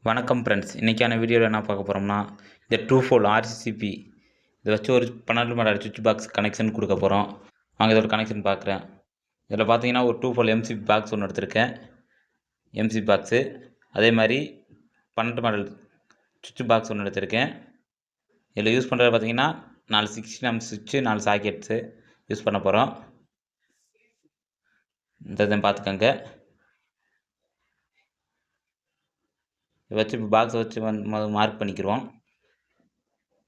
வணக்கம் ஃப்ரெண்ட்ஸ். இன்றைக்கான வீடியோவில் என்ன பார்க்க போகிறோம்னா, இந்த ட்ரூஃபோல் ஆர்சிசிபி இதை வச்சு ஒரு 12 மணி சுவிட்ச் பாக்ஸ் கனெக்ஷன் கொடுக்க போகிறோம். வாங்க இதோட கனெக்ஷன் பார்க்குறேன். இதில் பார்த்தீங்கன்னா ஒரு ட்ரூஃபோல் எம்சிபி பாக்ஸ் ஒன்று எடுத்திருக்கேன். எம்சிபி பாக்ஸு அதே மாதிரி 12 மாடல் சுவிட்ச் பாக்ஸ் ஒன்று எடுத்திருக்கேன். இதில் யூஸ் பண்ணுறது பார்த்தீங்கன்னா 4 16 ஆம்ப் சுவிட்சு, 4 சாக்கெட்ஸு யூஸ் பண்ண போகிறோம். இந்த இதை பார்த்துக்கோங்க. இதை வச்சு பாக்ஸை வச்சு மார்க் பண்ணிக்கிறோம்.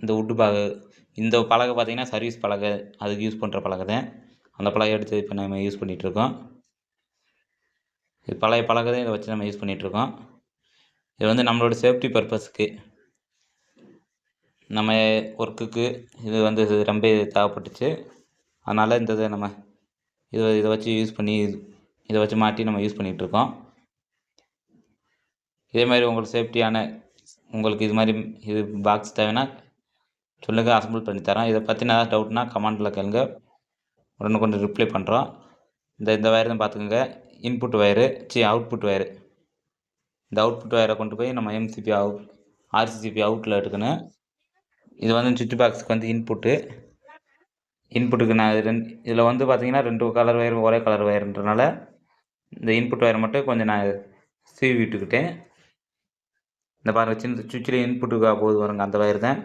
இந்த இந்த பலகை பார்த்தீங்கன்னா சர்வீஸ் பலகை, அதுக்கு யூஸ் பண்ணுற பலகை தான். அந்த பலகை எடுத்து இப்போ நம்ம யூஸ் பண்ணிகிட்ருக்கோம். இது பழைய பலகை தான், இதை வச்சு நம்ம யூஸ் பண்ணிகிட்ருக்கோம். இது வந்து நம்மளோட சேஃப்டி பர்பஸுக்கு, நம்ம ஒர்க்குக்கு இது வந்து ரொம்ப தேவைப்பட்டுச்சு. அதனால் இந்த இதை நம்ம இதை வச்சு யூஸ் பண்ணி இதை வச்சு மாட்டி நம்ம யூஸ் பண்ணிகிட்ருக்கோம். இதே மாதிரி உங்களுக்கு சேஃப்டியான உங்களுக்கு இது மாதிரி இது பாக்ஸ் தேவைன்னா சொல்லுங்கள், அசம்பிள் பண்ணி தரோம். இதை பற்றின ஏதாவது டவுட்னா கமெண்ட்டில் கேளுங்க, உடனே கொஞ்சம் ரிப்ளை பண்ணுறோம். இந்த வயர் தான் பார்த்துக்கோங்க, இன்புட் வயரு அவுட்புட் வயரு. இந்த அவுட்புட் வயரை கொண்டு போய் நம்ம ஆர்சிசிபி அவுட்டில் எடுக்கணும். இது வந்து சுவிட்ச் பாக்ஸுக்கு வந்து இன்புட்டுக்கு நான் இதில் வந்து பார்த்தீங்கன்னா 2 கலர் வயர் ஒரே கலர் வயர்ன்றனால இந்த இன்புட் வயரை மட்டும் கொஞ்சம் நான் சீவி விட்டுக்கிட்டேன். இந்த பாருங்க, சின்ன சுவிட்சில் இன்புட்டுக்காக போகுது வருங்க, அந்த வயர் தான்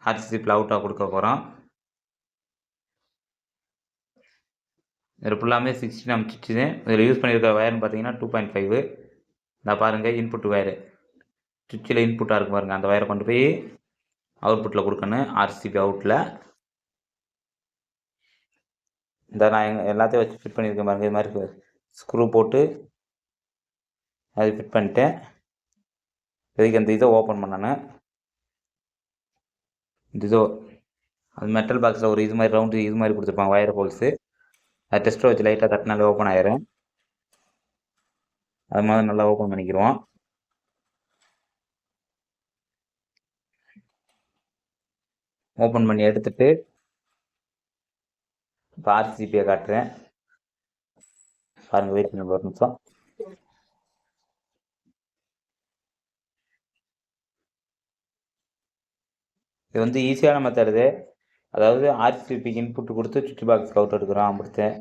ஆர்சிசிபியில் அவுட்டாக கொடுக்க போகிறோம். இதில் ஃபுல்லாமே 16 ஆம்ப் சுவிட்சு தான். இதில் யூஸ் பண்ணியிருக்க வயர்னு பார்த்தீங்கன்னா 2.5. இந்த பாருங்கள், இன்புட் வயரு சுவிட்சில் இன்புட்டாக இருக்கும் பாருங்கள், அந்த வயரை கொண்டு போய் அவுட்புட்டில் கொடுக்கணும், ஆர்சிபி அவுட்டில். இந்த நான் எல்லாத்தையும் வச்சு ஃபிட் பண்ணியிருக்கேன் பாருங்கள். இது மாதிரி ஸ்க்ரூ போட்டு அது ஃபிட் பண்ணிட்டேன். இதுக்கு அந்த இதை ஓப்பன் பண்ணணும். இந்த இதோ அது மெட்டல் பாக்ஸில் ஒரு இது மாதிரி ரவுண்டு இது மாதிரி கொடுத்துருப்பாங்க வயர் ஹோல்ஸு. அது டெஸ்ட்டை வச்சு லைட்டாக தட்டினாலே ஓப்பன் ஆயிரும். அது மாதிரி நல்லா ஓப்பன் பண்ணிக்கிடுவோம். ஓப்பன் பண்ணி எடுத்துட்டு இப்போ ஆர்சிபியை காட்டுறேன் பாருங்கள். வெயிட் பண்ணி ஒரு நிமிஷம். இது வந்து ஈஸியான மெத்தடு. அதாவது ஆர்சிபிக்கு இன்புட் கொடுத்து சுவிட்ச் பாக்ஸ் அவுட் எடுக்கிறோம் அப்படித்தேன்.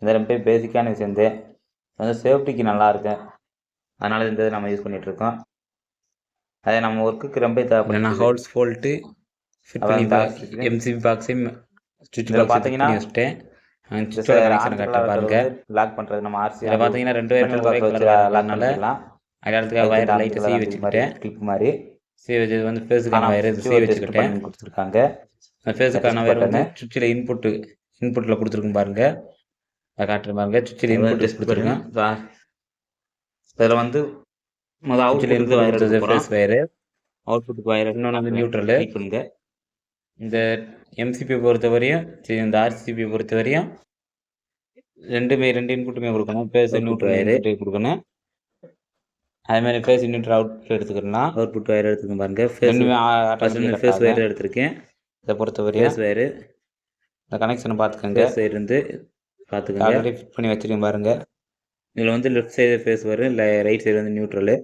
இந்த ரொம்ப பேசிக்கான விஷயம் தான். வந்து சேஃப்டிக்கு நல்லா இருக்கு, அதனால் இந்த இதை நம்ம யூஸ் பண்ணிகிட்ருக்கோம். அதே நம்ம ஒர்க்குக்கு ரொம்ப தேவைப்படும். ஹோல்ஸ் போல்ட்டு ஃபிட் பண்ணி எம்சிபி பாக்ஸையும் சுவிட்ச் பாக்ஸ் பார்த்தீங்கன்னா வச்சுட்டேன். பாருங்க, லாக் பண்ணுறது நம்ம ஆர்சிபியில் பார்த்தீங்கன்னா 2 வயர் ஒரே கலர் லாக் பண்ணலாம். இடத்துக்காக வயர் லைட்டை சீ வச்சுக்கிட்டேன். கிளிப் மாதிரி சீ வச்சது வந்து ஃபேஸுக்கான வயர் சீ வச்சுக்கிட்டேன் கொடுத்துருக்காங்க. அந்த ஃபேஸுக்கான வயர் வந்து சுவிட்சில் இன்புட்டில் கொடுத்துருக்கும் பாருங்க. அதை காட்டுற பாருங்க, சுவிட்சில் இன்புட் கொடுத்துருக்கேன். இதில் வந்து அவுட்ல இருந்து வயர் எடுத்து ஃபேஸ் வயரு, அவுட்புட்டுக்கு வயர், இன்னொன்று வந்து நியூட்ரலு. இந்த எம்சிபி பொறுத்தவரையும் இந்த ஆர்சிபி பொறுத்தவரையும் ரெண்டு இன்புட்டுமே கொடுக்கணும். ஃபேஸ் நியூட்ரல் வயரு கொடுக்கணும். அதே மாதிரி ஃபேஸ் நியூட்ரல் அவுட்புட் எடுத்துக்கலாம். அவுட்புட் வயர் எடுத்துக்கணும் பாருங்க. ஃபேஸ் வயர் எடுத்திருக்கேன். இதை பொறுத்தவரையும் ஃபேஸ் வயரு இந்த கனெக்ஷனை பார்த்துக்கோங்க. ஃபேஸ் வயர் இருந்து பார்த்துக்கோங்க, ஆல்ரெடி ஃபிட் பண்ணி வச்சுருக்கேன் பாருங்க. இதில் வந்து லெஃப்ட் சைடு ஃபேஸ் வரும், இல்லை ரைட் சைடு வந்து நியூட்ரலு.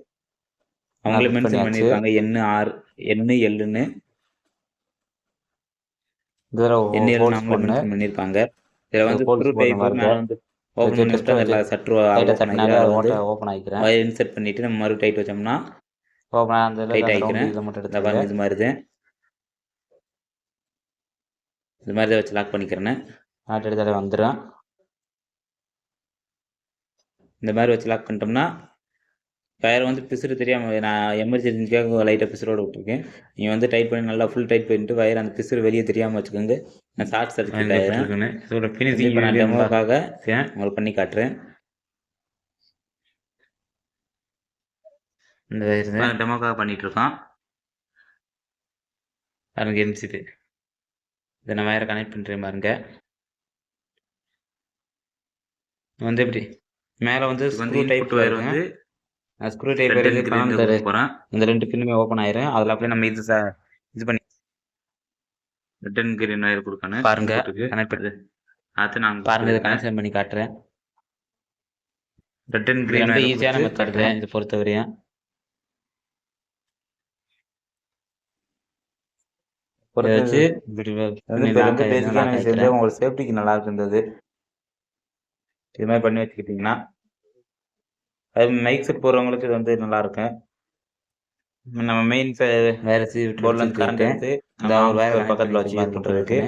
அவங்களே மென்ஷன் பண்ணியிருக்காங்க என்னு எல்லுன்னு பண்ணியிருக்காங்க. இதில் வந்து ஸ்க்ரூ டைப்பு மேலே வந்து ஓப்பன் பண்ணி விட்டு அதில் சற்று ஓப்பன் ஆகிக்கிறேன். வயர் இன்செர்ட் பண்ணிவிட்டு நம்ம மறுபடியும் டைட் வச்சோம்னா டைட் ஆகிக்கிறேன். இது மாதிரி தான், இது மாதிரி தான் வச்சு லாக் பண்ணிக்கிறேன்னு நாட்டு எடுத்தாலே வந்துடும். இந்த மாதிரி வச்சு லாக் பண்ணிட்டோம்னா வயர் வந்து பிசுறு தெரியாமல், நான் எமர்ஜென்சிக்காக லைட்டாக பிசுரோடு விட்டுருக்கேன். நீங்கள் வந்து டைட் பண்ணி நல்லா ஃபுல் டைட் பண்ணிட்டு வயர் அந்த பிசுறு வெளியே தெரியாமல் வச்சுக்கோங்க. நான் ஷார்ட் சர்க்யூட் ஆகிருக்கேன். இதோட ஃபினிஷிங் நான் டெமோக்காக உங்களுக்கு பண்ணி காட்டுறேன். இந்த வயர் டெமோக்காக பண்ணிகிட்ருக்கோம் பாருங்க. எம்சிபி இதை நான் வயரை கனெக்ட் பண்ணுறேன் பாருங்க. வந்து எப்படி மேலே வந்து ஸ்க்ரூ டைப் வயர் வந்து ஸ்க்ரூ டைப் போகிறேன். இந்த 2 பின்னுமே ஓப்பன் ஆயிரும். அதில் அப்படியே நம்ம இது பண்ணி ரெட் அண்ட் கிரீன் வயர் கொடுக்கணும் பாருங்க. கனெக்ட் பண்ணுறது அது நான் பாருங்க, இதை கனெக்ஷன் பண்ணி காட்டுறேன். ரெட் அண்ட் கிரீன் ஈஸியான மெத்தட் தான் இது பொறுத்தவரையும். பொறுத்து வந்து இப்போ வந்து பேசிக்கான விஷயம் உங்களுக்கு சேஃப்டிக்கு நல்லா இருந்தது. இது மாதிரி பண்ணி வச்சுக்கிட்டிங்கன்னா அது மைக் செட் போடுறவங்களுக்கு இது வந்து நல்லா இருக்கும். நம்ம மெயின் வேற போர்ட்ல கரண்ட் எடுத்து ஒரு வயர் பக்கத்தில் வச்சு யூஸ் பண்ணுறதுக்கு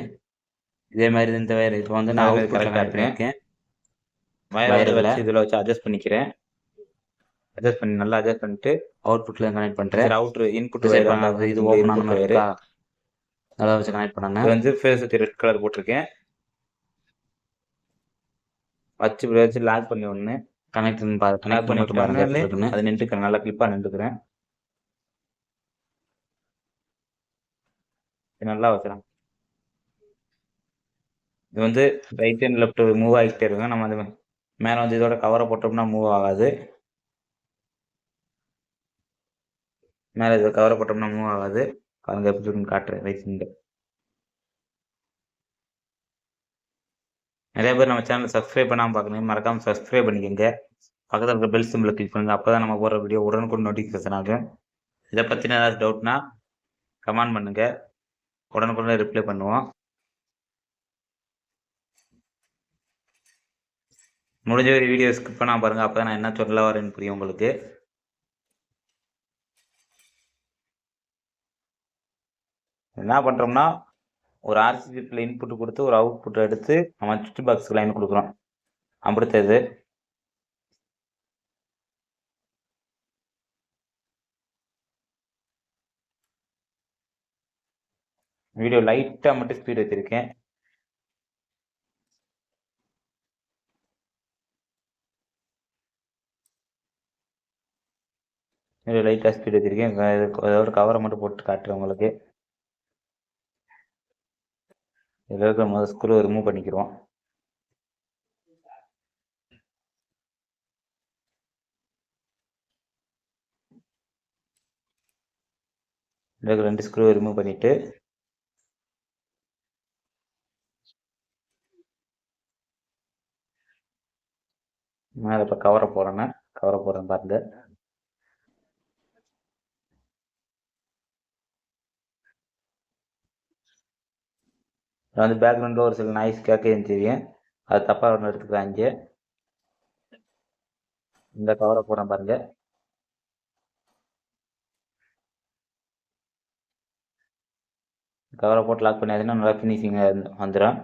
இதே மாதிரி இந்த வயர் இப்போ வந்து நான் கரெக்டாக இருக்கேன். வயர் வச்சு இதில் வச்சு அட்ஜஸ்ட் பண்ணிக்கிறேன். அட்ஜஸ்ட் பண்ணி நல்லா அட்ஜஸ்ட் பண்ணிட்டு அவுட்புட்டில் கனெக்ட் பண்ணுறேன். அவுட்ரு இன்புட் வயர் இது ஓப்பன் ஆன மாதிரி இருக்கா அதை வச்சு கனெக்ட் பண்ணாங்க. இது வந்து ஃபேஸுக்கு ரெட் கலர் போட்டிருக்கேன். வச்சு லாக் பண்ணி ஒன்று கனெக்ட் பண்ணி விட்டு பாருங்க. அது நின்றுக்கிறேன், நல்லா கிளிப்பாக நின்றுக்கிறேன். நல்லா வச்சுக்கலாம். இது வந்து ரைட் அண்ட் லெஃப்ட் மூவ் ஆகிட்டே இருக்கும். நம்ம அது மேலே வந்து இதோட கவரை போட்டோம்னா மூவ் ஆகாது. மேலே இதோட கவரை போட்டோம்னா மூவ் ஆகாது. பாருங்க எப்படி இருக்குன்னு காட்டுறேன். ரைட் சைடு நிறைய பேர் நம்ம சேனல் சப்ஸ்கிரைப் பண்ணாமல் பார்க்கணும். மறக்காமல் சப்ஸ்கிரைப் பண்ணிக்கோங்க. பக்கத்தில் இருக்க பெல் சிம்பிளை கிளிக் பண்ணுங்க. அப்போ தான் நம்ம போகிற வீடியோ உடனுக்குடன் நோட்டிஃபிகேஷன் ஆகும். இதை பற்றின ஏதாவது டவுட்னா கமெண்ட் பண்ணுங்க, உடனுக்குடன் ரிப்ளை பண்ணுவோம். முடிஞ்ச ஒரு வீடியோ ஸ்கிப் பண்ணாமல் பாருங்கள். அப்போ தான் நான் என்ன சொல்ல வரேன்னு புரியும் உங்களுக்கு. என்ன பண்ணுறோம்னா ஒரு ஆர்சி சிப்பில் இன்புட் கொடுத்து ஒரு அவுட்புட் எடுத்து நம்ம சுவிட்ச் பாக்ஸுக்கு லைன் கொடுக்குறோம். அப்படித்தது வீடியோ லைட்டாக மட்டும் ஸ்பீட் வச்சுருக்கேன். வீடியோ லைட்டாக ஸ்பீட் வச்சுருக்கேன். அதோட கவரை மட்டும் போட்டு காட்டுறேன் உங்களுக்கு. இதில் இருக்கிற முதல் ஸ்க்ரூ ரிமூவ் பண்ணிக்கிறோம். இதில் 2 ஸ்க்ரூ ரிமூவ் பண்ணிவிட்டு மேலே இப்போ கவரை போடுறேன் பாருங்க. வந்து பேக்ரவுண்டில் ஒரு சில நாய்ஸ் கேட்க தெரியும். அது தப்பாக ஒன்று எடுத்துக்கிறாங்க. இந்த கவரை போடுறேன் பாருங்க. கவரை போட்டு லாக் பண்ணியாச்சுன்னா நல்லா ஃபினிஷிங் வந்துடும்.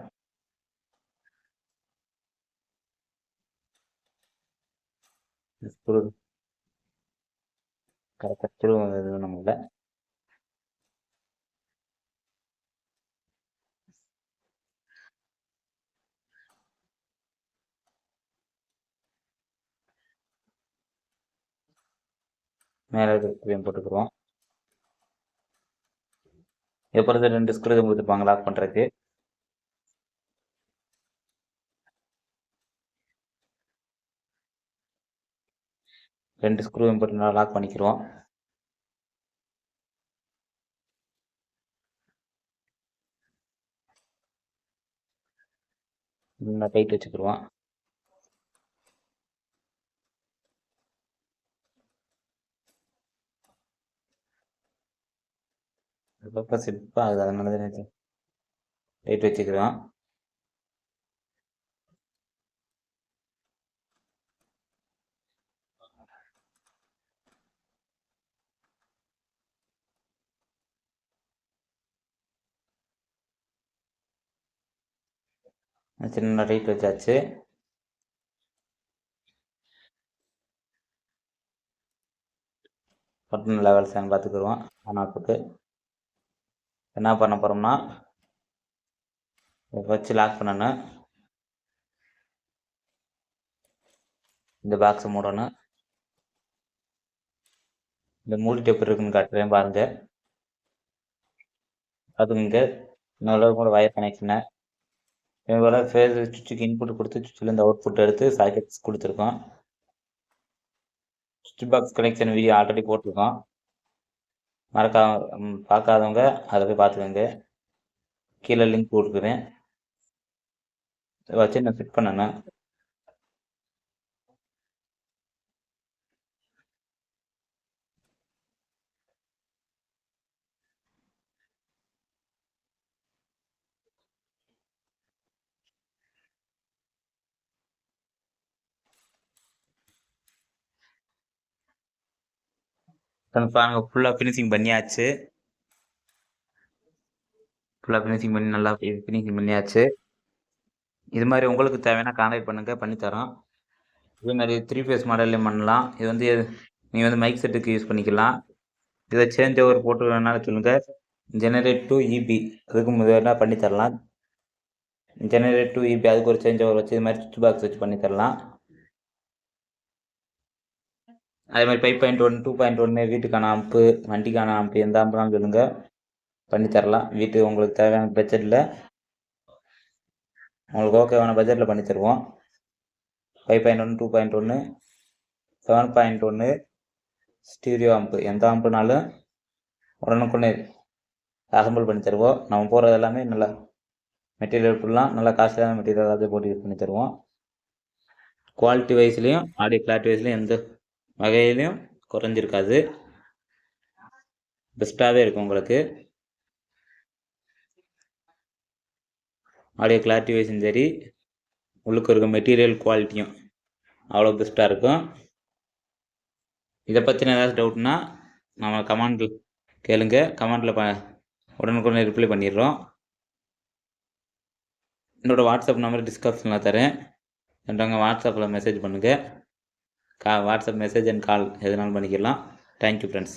ஸ்க்ரூ கரெக்டாக ஸ்க்ரூ நம்மள மேலே இருக்கிற போட்டுக்குருவோம். எப்பொழுது 2 ஸ்க்ரூ கொடுத்துருப்பாங்க லாக் பண்ணுறதுக்கு. ரெண்டு ஸ்க்ரூ போட்டு நல்லா லாக் பண்ணிக்கிறோம். நல்லா டைட் வச்சுக்கிடுவோம். அதுக்கப்புறம் சிப்பாக ஆகுது, அதனால தான் டைட் வச்சுக்கிறோம். சின்ன டைட் வச்சாச்சு. Button levels பார்த்துக்குருவோம். ஆனாப்புக்கு என்ன பண்ண போகிறோம்னா வச்சு லாக் பண்ணணும். இந்த பாக்ஸை மூடணும். இந்த மூடி டேப் இருக்குன்னு காட்டுறேன் பாருங்க. அதுங்க இன்னொரு கூட வயர் கனெக்ஷனை இதோட ஃபேஸ் சுவிட்சுக்கு இன்புட் கொடுத்து சுவிட்சிலேருந்து அவுட்புட் எடுத்து சாக்கெட்ஸ் கொடுத்துருக்கோம். சுவிட்ச் பாக்ஸ் கனெக்ஷன் வீடியோ ஆல்ரெடி போட்டிருக்கோம். பார்க்காதவங்க அதை போய் பார்த்துக்கோங்க. கீழே லிங்க் கொடுக்குறேன். வச்சு நான் ஃபிட் பண்ணணும். பாருங்க ஃபுல்லாக ஃபினிஷிங் பண்ணியாச்சு. ஃபுல்லாக ஃபினிஷிங் பண்ணி நல்லா ஃபினிஷிங் பண்ணியாச்சு. இது மாதிரி உங்களுக்கு தேவையான கான்டாக்ட் பண்ணுங்கள், பண்ணித்தரோம். இதே மாதிரி 3 ஃபேஸ் மாடல்லையும் பண்ணலாம். இது வந்து நீங்கள் வந்து மைக் செட்டுக்கு யூஸ் பண்ணிக்கலாம். இதை சேஞ்ச் ஓவர் போட்டு வேணாலும் சொல்லுங்கள். ஜெனரேட் டு இபி அதுக்கு வேணால் பண்ணித்தரலாம். ஜெனரேட் டு இபி அதுக்கு ஒரு சேஞ்ச் ஓவர் வச்சு இது மாதிரி சுவிட்ச் பாக்ஸ் வச்சு பண்ணித்தரலாம். அதே மாதிரி 5.1 2.1 வீட்டுக்கான ஆம்பு, வண்டிக்கான ஆம்பு, எந்த ஆம்புனாலும் சொல்லுங்கள், பண்ணித்தரலாம். வீட்டு உங்களுக்கு தேவையான பட்ஜெட்டில் உங்களுக்கு ஓகேவான பட்ஜெட்டில் பண்ணி தருவோம். 5.1 2.1 7.1 ஸ்டீரியோ ஆம்பு, எந்த ஆம்புனாலும் உடனுக்குடனே அசம்பிள் பண்ணி தருவோம். நம்ம போடுறது எல்லாமே நல்லா மெட்டீரியல் ஃபுல்லாக நல்லா காஸ்ட்லியான மெட்டீரியல் எல்லாத்தையும் போட்டு யூஸ் பண்ணி தருவோம். குவாலிட்டி வைஸ்லேயும் ஆடியோ கிளாரிட்டி வைஸ்லேயும் எந்த வகையிலையும் குறைஞ்சிருக்காது, பெஸ்ட்டாகவே இருக்கும் உங்களுக்கு. ஆடியோ கிளாரிட்டி வைஸும் சரி, உள்ளுக்கு இருக்க மெட்டீரியல் குவாலிட்டியும் அவ்வளோ பெஸ்ட்டாக இருக்கும். இதை பற்றின ஏதாச்சும் டவுட்னா நம்ம கமெண்ட் கேளுங்க, கமெண்ட்டில் உடனுக்குடனே ரிப்ளை பண்ணிடுறோம். என்னோடய வாட்ஸ்அப் நம்பர் டிஸ்கிரிப்ஷனில் தரேன், ரெண்டவங்க வாட்ஸ்அப்பில் மெசேஜ் பண்ணுங்கள். வாட்ஸ்அப் மெசேஜ் அண்ட் கால் எதுனாலும் பண்ணிக்கலாம். Thank you friends.